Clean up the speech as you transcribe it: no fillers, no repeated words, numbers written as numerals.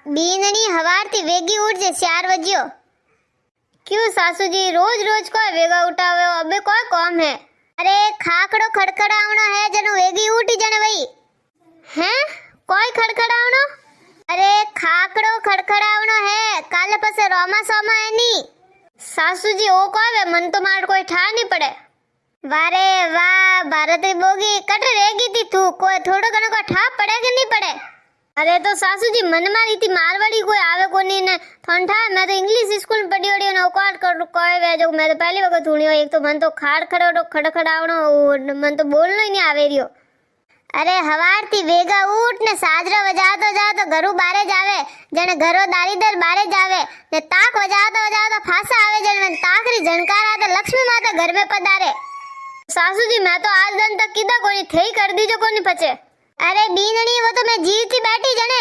बीननी हवारती वेगी उठ जे 4 बजियो। क्यों सासू जी रोज रोज कोई वेगा उठावे अबे कोई काम है? अरे खाकड़ो खड़खड़ावनो है जनो वेगी उठी जने वही हैं कोई खड़खड़ावनो। अरे खाकड़ो खड़खड़ावनो है काले पसे रोमा सोमा है नी। सासू जी ओ कोई वे मन तो मार कोई ठा नहीं पड़े। वारे वाह भारती बोगी कट रहेगी थी तू कोई थोड़ो घणो को ठा पड़े कि नहीं पड़े? अरे तो सासू जी मन मारी थी मारवाड़ी कोई आवे कोनी ने ठंडा मैं तो इंग्लिश स्कूल में पढ़ी ओड़ी ने औकात कर कोई वे जो मैं तो पहली वक्त सुनी हो। एक तो मन तो खाड़ खड़खड़ावनो मन तो बोलनो ही नहीं आवे रियो। अरे हवार थी वेगा उठ ने साजरो वजातो जातो घरू बारे जावे जने घरो दारीदर बारे जावे ने ताक वजातो फासा आवे जने ताकरी झणकार आते लक्ष्मी माता घर में पधारे। सासू जी मैं तो आज दिन तक कीधा कोनी थई कर दीजो कोनी पचे। अरे बीननी वो तो मैं जीवती बैठी जने